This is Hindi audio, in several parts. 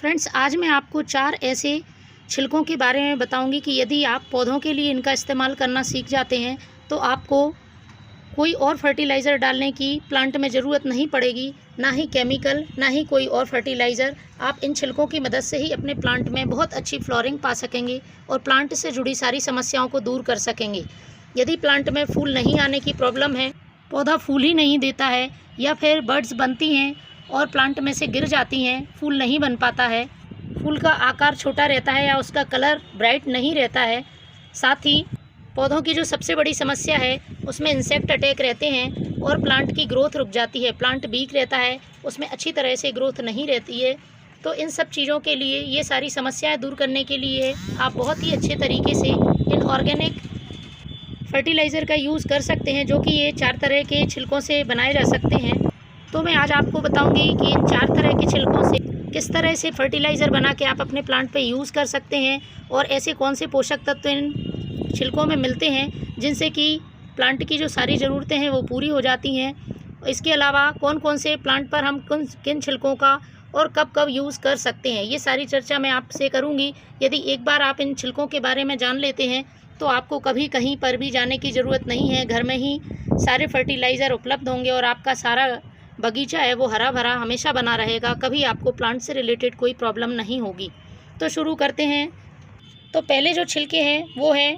फ्रेंड्स, आज मैं आपको 4 ऐसे छिलकों के बारे में बताऊंगी कि यदि आप पौधों के लिए इनका इस्तेमाल करना सीख जाते हैं तो आपको कोई और फर्टिलाइज़र डालने की प्लांट में ज़रूरत नहीं पड़ेगी, ना ही केमिकल, ना ही कोई और फर्टिलाइज़र। आप इन छिलकों की मदद से ही अपने प्लांट में बहुत अच्छी फ्लोरिंग पा सकेंगे और प्लांट से जुड़ी सारी समस्याओं को दूर कर सकेंगे। यदि प्लांट में फूल नहीं आने की प्रॉब्लम है, पौधा फूल ही नहीं देता है, या फिर बर्ड्स बनती हैं और प्लांट में से गिर जाती हैं, फूल नहीं बन पाता है, फूल का आकार छोटा रहता है या उसका कलर ब्राइट नहीं रहता है, साथ ही पौधों की जो सबसे बड़ी समस्या है उसमें इंसेक्ट अटैक रहते हैं और प्लांट की ग्रोथ रुक जाती है, प्लांट वीक रहता है, उसमें अच्छी तरह से ग्रोथ नहीं रहती है। तो इन सब चीज़ों के लिए, ये सारी समस्याएं दूर करने के लिए आप बहुत ही अच्छे तरीके से इन ऑर्गेनिक फर्टिलाइज़र का यूज़ कर सकते हैं, जो कि ये 4 तरह के छिलकों से बनाए जा सकते हैं। तो मैं आज आपको बताऊंगी कि इन 4 तरह के छिलकों से किस तरह से फर्टिलाइज़र बना के आप अपने प्लांट पे यूज़ कर सकते हैं और ऐसे कौन से पोषक तत्व इन छिलकों में मिलते हैं जिनसे कि प्लांट की जो सारी ज़रूरतें हैं वो पूरी हो जाती हैं। इसके अलावा कौन कौन से प्लांट पर हम किन छिलकों का और कब कब यूज़ कर सकते हैं, ये सारी चर्चा मैं आपसे करूँगी। यदि एक बार आप इन छिलकों के बारे में जान लेते हैं तो आपको कभी कहीं पर भी जाने की ज़रूरत नहीं है, घर में ही सारे फर्टिलाइज़र उपलब्ध होंगे और आपका सारा बगीचा है वो हरा भरा हमेशा बना रहेगा, कभी आपको प्लांट से रिलेटेड कोई प्रॉब्लम नहीं होगी। तो शुरू करते हैं। तो पहले जो छिलके हैं वो हैं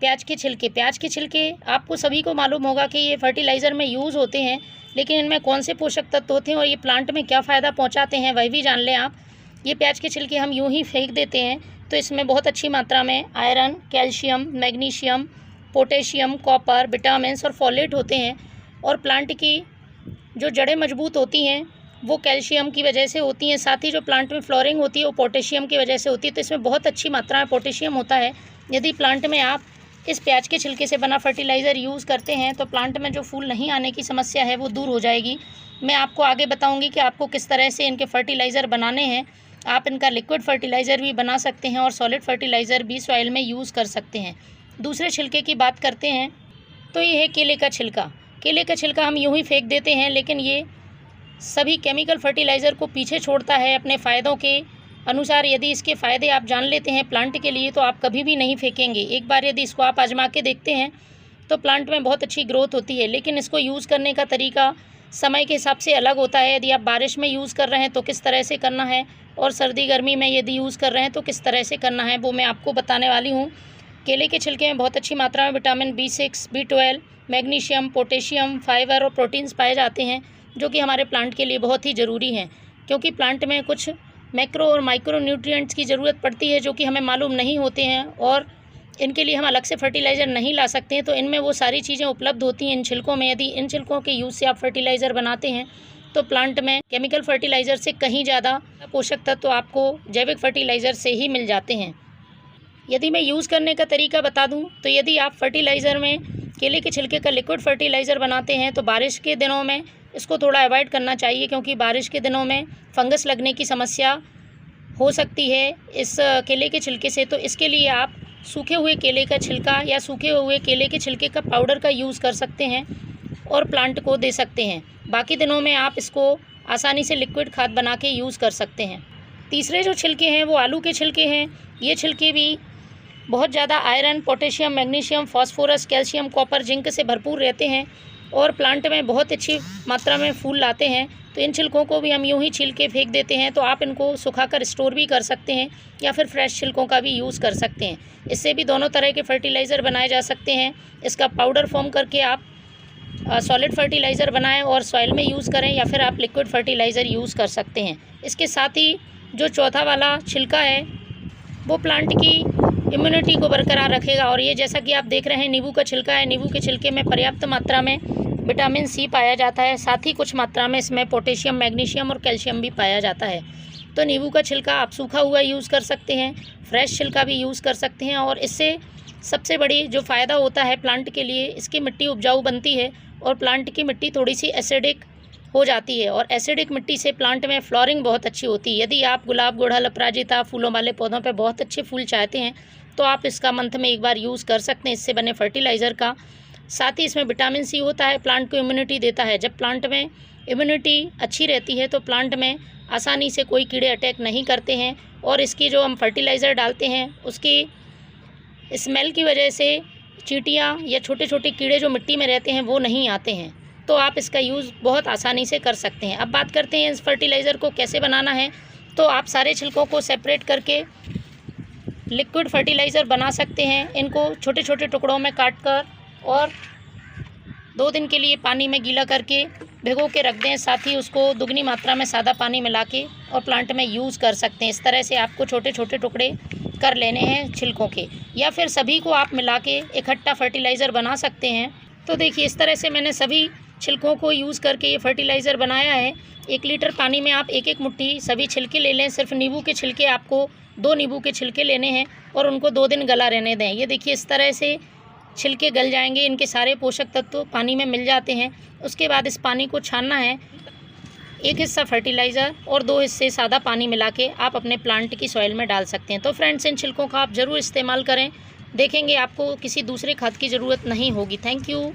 प्याज के छिलके। प्याज के छिलके आपको सभी को मालूम होगा कि ये फर्टिलाइज़र में यूज़ होते हैं, लेकिन इनमें कौन से पोषक तत्व होते हैं और ये प्लांट में क्या फ़ायदा पहुंचाते हैं वह भी जान लें आप। ये प्याज के छिलके हम यूं ही फेंक देते हैं तो इसमें बहुत अच्छी मात्रा में iron, calcium, magnesium, potassium, copper, vitamins और फॉलेट होते हैं। और प्लांट की जो जड़ें मजबूत होती हैं वो कैल्शियम की वजह से होती हैं, साथ ही जो प्लांट में फ्लोरिंग होती है वो पोटेशियम की वजह से होती है। तो इसमें बहुत अच्छी मात्रा में पोटेशियम होता है। यदि प्लांट में आप इस प्याज के छिलके से बना फर्टिलाइज़र यूज़ करते हैं तो प्लांट में जो फूल नहीं आने की समस्या है वो दूर हो जाएगी। मैं आपको आगे बताऊंगी कि आपको किस तरह से इनके फर्टिलाइज़र बनाने हैं। आप इनका लिक्विड फर्टिलाइज़र भी बना सकते हैं और सॉलिड फर्टिलाइज़र भी सॉइल में यूज़ कर सकते हैं। दूसरे छिलके की बात करते हैं तो ये है केले का छिलका। केले का छिलका हम यूं ही फेंक देते हैं, लेकिन ये सभी केमिकल फर्टिलाइज़र को पीछे छोड़ता है अपने फ़ायदों के अनुसार। यदि इसके फ़ायदे आप जान लेते हैं प्लांट के लिए तो आप कभी भी नहीं फेंकेंगे। एक बार यदि इसको आप आजमा के देखते हैं तो प्लांट में बहुत अच्छी ग्रोथ होती है, लेकिन इसको यूज़ करने का तरीका समय के हिसाब से अलग होता है। यदि आप बारिश में यूज़ कर रहे हैं तो किस तरह से करना है, और सर्दी गर्मी में यदि यूज़ कर रहे हैं तो किस तरह से करना है, वो मैं आपको बताने वाली हूँ। केले के छिलके में बहुत अच्छी मात्रा में vitamin B6, B12, magnesium, potassium, fibre और प्रोटीन्स पाए जाते हैं, जो कि हमारे प्लांट के लिए बहुत ही ज़रूरी हैं, क्योंकि प्लांट में कुछ मैक्रो और माइक्रो न्यूट्रिएंट्स की ज़रूरत पड़ती है जो कि हमें मालूम नहीं होते हैं और इनके लिए हम अलग से फर्टिलाइज़र नहीं ला सकते हैं। तो इनमें वो सारी चीज़ें उपलब्ध होती हैं इन छिलकों में। यदि इन छिलकों के यूज़ से आप फर्टिलाइज़र बनाते हैं तो प्लांट में केमिकल फर्टिलाइज़र से कहीं ज़्यादा पोषक तत्व तो आपको जैविक फर्टिलाइज़र से ही मिल जाते हैं। यदि मैं यूज़ करने का तरीका बता दूं तो यदि आप फर्टिलाइज़र में केले के छिलके का लिक्विड फर्टिलाइज़र बनाते हैं तो बारिश के दिनों में इसको थोड़ा अवॉइड करना चाहिए, क्योंकि बारिश के दिनों में फंगस लगने की समस्या हो सकती है इस केले के छिलके से। तो इसके लिए आप सूखे हुए केले का छिलका या सूखे हुए केले के छिलके का पाउडर का यूज़ कर सकते हैं और प्लांट को दे सकते हैं। बाकी दिनों में आप इसको आसानी से लिक्विड खाद बना के यूज़ कर सकते हैं। तीसरे जो छिलके हैं वो आलू के छिलके हैं। ये छिलके भी बहुत ज़्यादा iron, potassium, magnesium, phosphorus, calcium, copper, zinc से भरपूर रहते हैं और प्लांट में बहुत अच्छी मात्रा में फूल लाते हैं। तो इन छिलकों को भी हम यूं ही छील के फेंक देते हैं, तो आप इनको सुखाकर स्टोर भी कर सकते हैं या फिर फ्रेश छिलकों का भी यूज़ कर सकते हैं। इससे भी दोनों तरह के फर्टिलाइज़र बनाए जा सकते हैं। इसका पाउडर फॉर्म करके आप सॉलिड फर्टिलाइज़र बनाएं और सॉइल में यूज़ करें, या फिर आप लिक्विड फर्टिलाइज़र यूज़ कर सकते हैं। इसके साथ ही जो चौथा वाला छिलका है वो प्लांट की इम्यूनिटी को बरकरार रखेगा। और ये जैसा कि आप देख रहे हैं नींबू का छिलका है। नींबू के छिलके में पर्याप्त मात्रा में विटामिन C पाया जाता है, साथ ही कुछ मात्रा में इसमें पोटेशियम, मैग्नीशियम और कैल्शियम भी पाया जाता है। तो नींबू का छिलका आप सूखा हुआ यूज़ कर सकते हैं, फ्रेश छिलका भी यूज़ कर सकते हैं। और इससे सबसे बड़ी जो फ़ायदा होता है प्लांट के लिए, इसकी मिट्टी उपजाऊ बनती है और प्लांट की मिट्टी थोड़ी सी एसिडिक हो जाती है, और एसिडिक मिट्टी से प्लांट में फ्लोरिंग बहुत अच्छी होती है। यदि आप गुलाब, गुड़हल, अपराजिता फूलों वाले पौधों पे बहुत अच्छे फूल चाहते हैं तो आप इसका मंथ में एक बार यूज़ कर सकते हैं इससे बने फर्टिलाइज़र का। साथ ही इसमें विटामिन C होता है, प्लांट को इम्यूनिटी देता है। जब प्लांट में इम्यूनिटी अच्छी रहती है तो प्लांट में आसानी से कोई कीड़े अटैक नहीं करते हैं और इसकी जो हम फर्टिलाइज़र डालते हैं उसकी स्मेल की वजह से चींटियाँ या छोटे छोटे कीड़े जो मिट्टी में रहते हैं वो नहीं आते हैं। तो आप इसका यूज़ बहुत आसानी से कर सकते हैं। अब बात करते हैं इस फर्टिलाइज़र को कैसे बनाना है। तो आप सारे छिलकों को सेपरेट करके लिक्विड फर्टिलाइज़र बना सकते हैं। इनको छोटे छोटे टुकड़ों में काट कर और 2 दिन के लिए पानी में गीला करके भिगो के रख दें। साथ ही उसको दुगनी मात्रा में सादा पानी मिला के और प्लांट में यूज़ कर सकते हैं। इस तरह से आपको छोटे छोटे टुकड़े कर लेने हैं छिलकों के, या फिर सभी को आप मिला के इकट्ठा फर्टिलाइज़र बना सकते हैं। तो देखिए इस तरह से मैंने सभी छिलकों को यूज़ करके ये फर्टिलाइज़र बनाया है। 1 लीटर पानी में आप 1-1 मुट्ठी सभी छिलके ले लें। सिर्फ नींबू के छिलके आपको 2 नींबू के छिलके लेने हैं और उनको 2 दिन गला रहने दें। ये देखिए इस तरह से छिलके गल जाएंगे, इनके सारे पोषक तत्व पानी में मिल जाते हैं। उसके बाद इस पानी को छानना है। 1 हिस्सा फर्टिलाइज़र और 2 हिस्से सादा पानी मिला के आप अपने प्लांट की सॉइल में डाल सकते हैं। तो फ्रेंड्स, इन छिलकों का आप ज़रूर इस्तेमाल करें, देखेंगे आपको किसी दूसरे खाद की ज़रूरत नहीं होगी। Thank you.